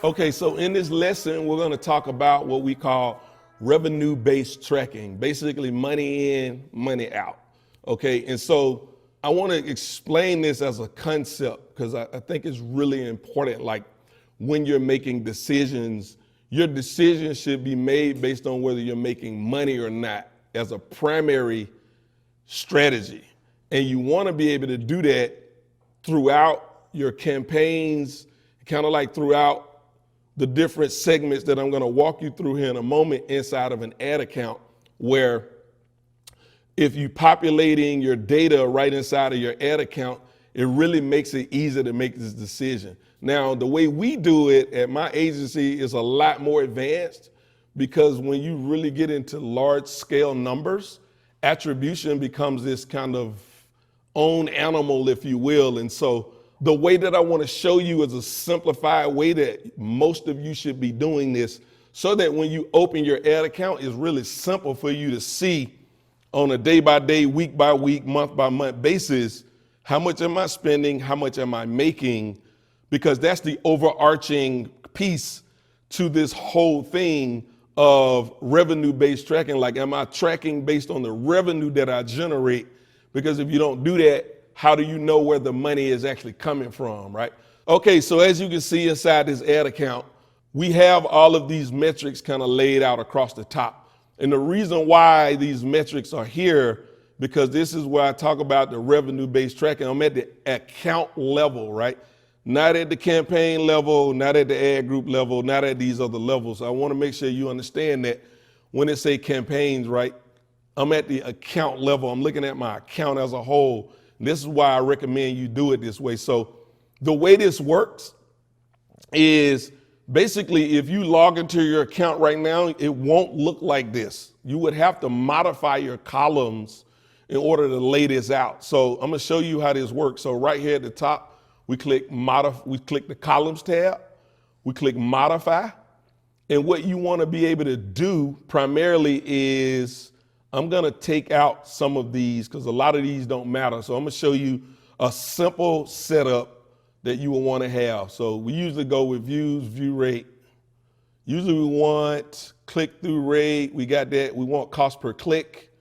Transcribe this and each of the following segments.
Okay, so in this lesson, we're going to talk about what we call revenue-based tracking, basically money in, money out. Okay, and so I want to explain this as a concept because I think it's really important. Like when you're making decisions, your decision should be made based on whether you're making money or not as a primary strategy. And you want to be able to do that throughout your campaigns, kind of like throughout the different segments that I'm going to walk you through here in a moment inside of an ad account, where if you populating your data right inside of your ad account, it really makes it easy to make this decision. Now, the way we do it at my agency is a lot more advanced, because when you really get into large scale numbers, attribution becomes this kind of own animal, if you will. And so the way that I want to show you is a simplified way that most of you should be doing this, so that when you open your ad account, it's really simple for you to see on a day by day, week by week, month by month basis, how much am I spending, how much am I making, because that's the overarching piece to this whole thing of revenue-based tracking. Like, am I tracking based on the revenue that I generate? Because if you don't do that, how do you know where the money is actually coming from, right? Okay, so as you can see inside this ad account, we have all of these metrics kind of laid out across the top. And the reason why these metrics are here, because this is where I talk about the revenue-based tracking. I'm at the account level, right? Not at the campaign level, not at the ad group level, not at these other levels. So I want to make sure you understand that when it say campaigns, right, I'm at the account level. I'm looking at my account as a whole. This is why I recommend you do it this way. So the way this works is basically, if you log into your account right now, it won't look like this. You would have to modify your columns in order to lay this out. So I'm gonna show you how this works. So right here at the top, we click the columns tab, we click modify. And what you wanna be able to do primarily is, I'm gonna take out some of these because a lot of these don't matter. So I'm gonna show you a simple setup that you will wanna have. So we usually go with views, view rate. Usually we want click-through rate. We got that. We want cost per click.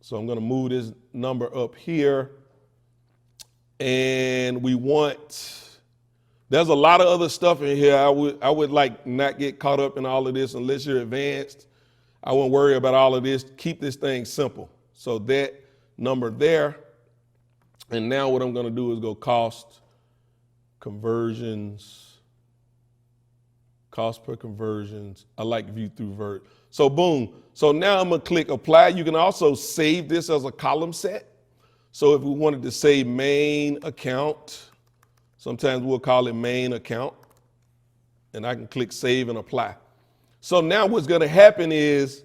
So I'm gonna move this number up here. And we want, there's a lot of other stuff in here. I would like not get caught up in all of this unless you're advanced. I won't worry about all of this. Keep this thing simple. So that number there. And now what I'm going to do is go cost, conversions, cost per conversions. I like view through vert. So boom. So now I'm going to click apply. You can also save this as a column set. So if we wanted to say main account, sometimes we'll call it main account. And I can click save and apply. So now what's going to happen is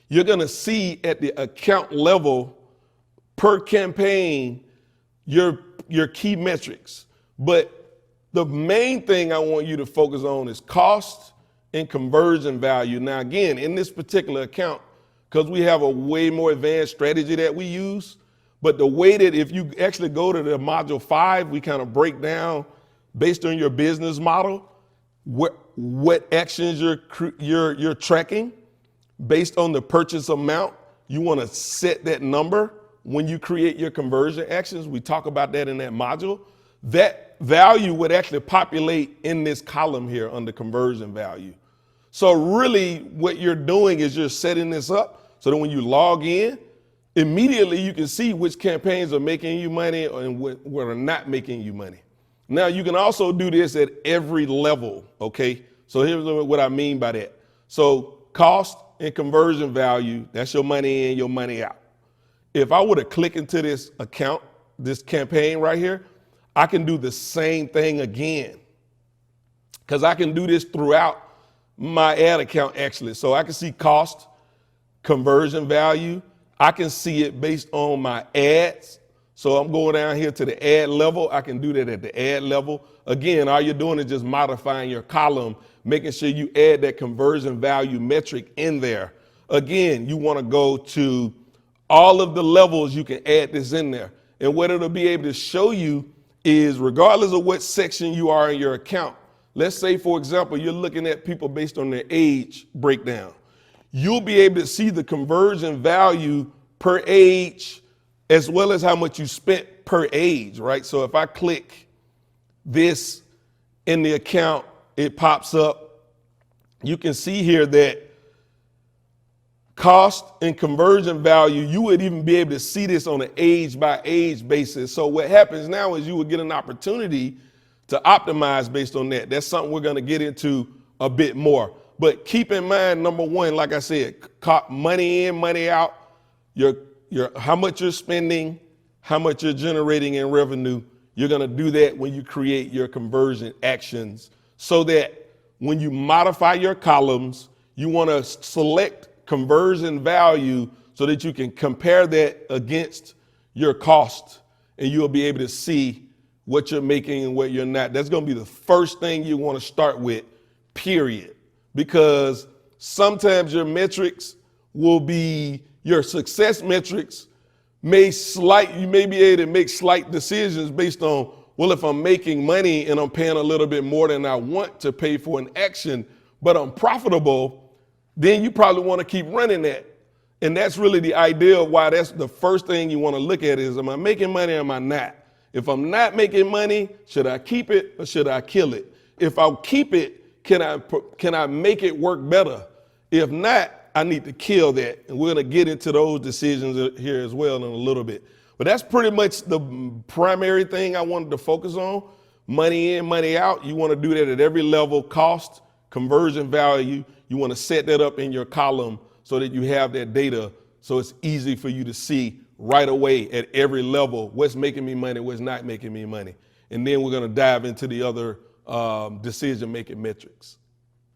you're going to see at the account level per campaign your key metrics. But the main thing I want you to focus on is cost and conversion value. Now, again, in this particular account, because we have a way more advanced strategy that we use, but the way that if you actually go to the module 5, we kind of break down based on your business model, what actions you're tracking based on the purchase amount. You want to set that number when you create your conversion actions. We talk about that in that module. That value would actually populate in this column here under conversion value. So really what you're doing is you're setting this up so that when you log in, immediately you can see which campaigns are making you money and what are not making you money. Now, you can also do this at every level, okay? So here's what I mean by that. So cost and conversion value, that's your money in, your money out. If I were to click into this account, this campaign right here, I can do the same thing again, because I can do this throughout my ad account actually. So I can see cost, conversion value. I can see it based on my ads. So I'm going down here to the ad level. I can do that at the ad level. Again, all you're doing is just modifying your column, making sure you add that conversion value metric in there. Again, you want to go to all of the levels, you can add this in there. And what it'll be able to show you is, regardless of what section you are in your account, let's say, for example, you're looking at people based on their age breakdown. You'll be able to see the conversion value per age as well as how much you spent per age, right? So if I click this in the account, it pops up. You can see here that cost and conversion value, you would even be able to see this on an age by age basis. So what happens now is you would get an opportunity to optimize based on that. That's something we're going to get into a bit more. But keep in mind, number one, like I said, money in, money out, your how much you're spending, how much you're generating in revenue. You're going to do that when you create your conversion actions, so that when you modify your columns, you want to select conversion value so that you can compare that against your cost, and you'll be able to see what you're making and what you're not. That's going to be the first thing you want to start with, period. Because sometimes your metrics will be, your success metrics you may be able to make slight decisions based on, well, if I'm making money and I'm paying a little bit more than I want to pay for an action, but I'm profitable, then you probably want to keep running that. And that's really the idea of why that's the first thing you want to look at is, am I making money or am I not? If I'm not making money, should I keep it or should I kill it? If I keep it, can I make it work better? If not, I need to kill that. And we're going to get into those decisions here as well in a little bit. But that's pretty much the primary thing I wanted to focus on. Money in, money out. You want to do that at every level: cost, conversion value. You want to set that up in your column so that you have that data, so it's easy for you to see right away at every level what's making me money, what's not making me money. And then we're going to dive into the other decision-making metrics.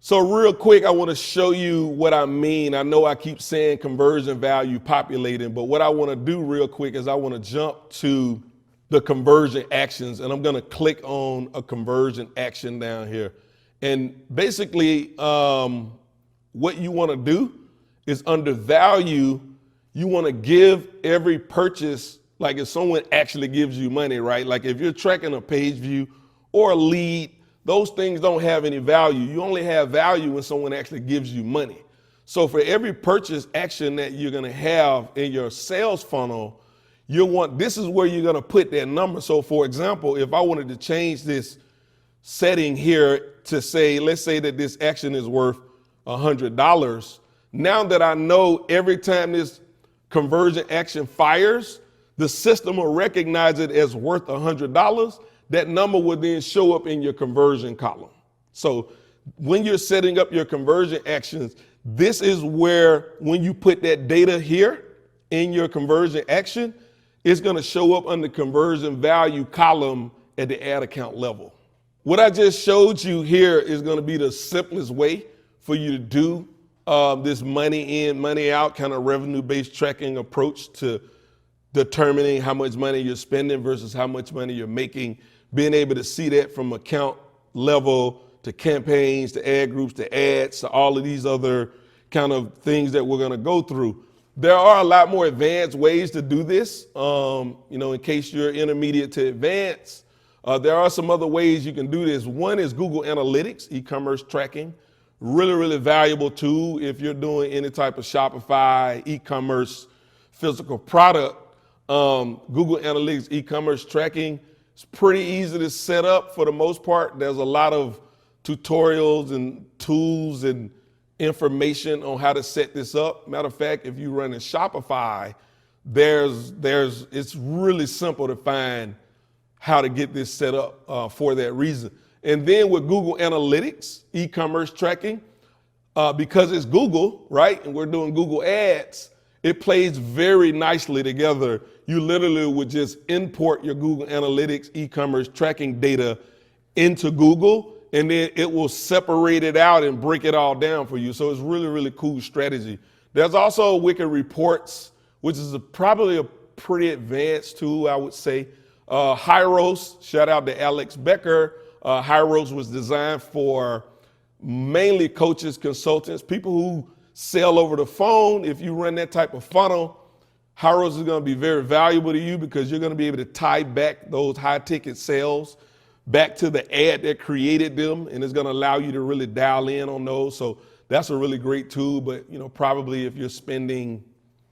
So real quick, I want to show you what I mean. I know I keep saying conversion value populating, but what I want to do real quick is I want to jump to the conversion actions, and I'm going to click on a conversion action down here. And basically, what you want to do is under value, you want to give every purchase, like if someone actually gives you money, right? Like if you're tracking a page view or a lead, those things don't have any value. You only have value when someone actually gives you money. So for every purchase action that you're going to have in your sales funnel, this is where you're going to put that number. So for example, if I wanted to change this setting here to say, let's say that this action is worth $100. Now that I know every time this conversion action fires, the system will recognize it as worth $100. That number will then show up in your conversion column. So when you're setting up your conversion actions, this is where, when you put that data here in your conversion action, it's going to show up on the conversion value column at the ad account level. What I just showed you here is going to be the simplest way for you to do this money in, money out kind of revenue-based tracking approach to determining how much money you're spending versus how much money you're making. Being able to see that from account level to campaigns, to ad groups, to ads, to all of these other kind of things that we're going to go through. There are a lot more advanced ways to do this. In case you're intermediate to advanced, there are some other ways you can do this. One is Google Analytics, e-commerce tracking. Really, really valuable tool if you're doing any type of Shopify, e-commerce, physical product. Google Analytics, e-commerce tracking. It's pretty easy to set up for the most part. There's a lot of tutorials and tools and information on how to set this up. Matter of fact, if you run in Shopify, it's really simple to find how to get this set up for that reason. And then with Google Analytics, e-commerce tracking, because it's Google, right? And we're doing Google Ads, it plays very nicely together. You literally would just import your Google Analytics e-commerce tracking data into Google, and then it will separate it out and break it all down for you. So it's really, really cool strategy. There's also Wicked Reports, which is probably a pretty advanced tool, I would say. Hyros, shout out to Alex Becker. Hyros was designed for mainly coaches, consultants, people who sell over the phone. If you run that type of funnel, Hyros is going to be very valuable to you because you're going to be able to tie back those high ticket sales back to the ad that created them, and it's going to allow you to really dial in on those. So that's a really great tool. But probably if you're spending,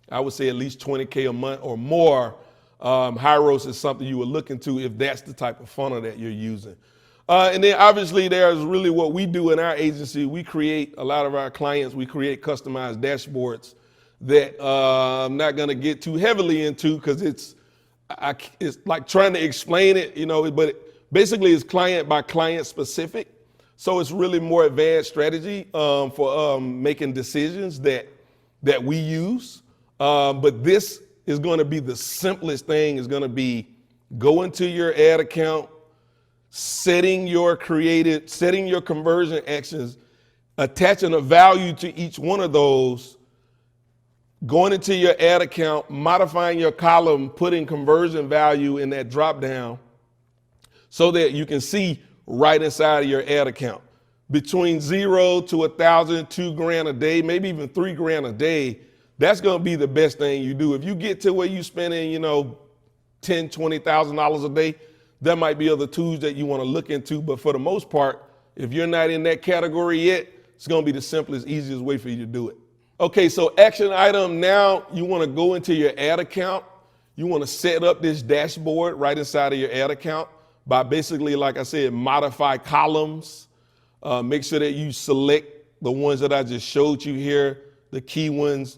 I would say at least 20K a month or more, Hyros is something you would look into if that's the type of funnel that you're using. And then obviously there's really what we do in our agency. We create, a lot of our clients, we create customized dashboards that I'm not going to get too heavily into because it's like trying to explain it, but basically it's client by client specific. So it's really more advanced strategy for making decisions that we use. But this is going to be the simplest thing. Is going to be go into your ad account, setting your conversion actions, attaching a value to each one of those, going into your ad account, modifying your column, putting conversion value in that drop down so that you can see right inside of your ad account. Between 0 to 1,000, $2,000 a day, maybe even $3,000 a day, that's going to be the best thing you do. If you get to where you're spending, $10,000, $20,000 a day, there might be other tools that you want to look into. But for the most part, if you're not in that category yet, it's going to be the simplest, easiest way for you to do it. Okay, so action item, now you want to go into your ad account. You want to set up this dashboard right inside of your ad account by basically, like I said, modify columns. Make sure that you select the ones that I just showed you here, the key ones,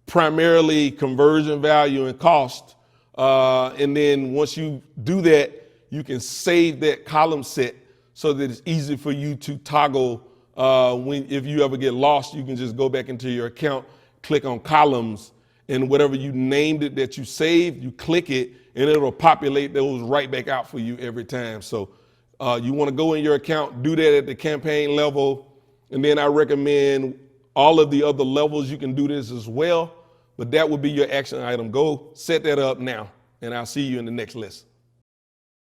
primarily conversion value and cost. And then once you do that, you can save that column set so that it's easy for you to toggle. If you ever get lost, you can just go back into your account, click on columns, and whatever you named it that you saved, you click it, and it'll populate those right back out for you every time. So you want to go in your account, do that at the campaign level, and then I recommend all of the other levels you can do this as well. But that would be your action item. Go set that up now, and I'll see you in the next lesson.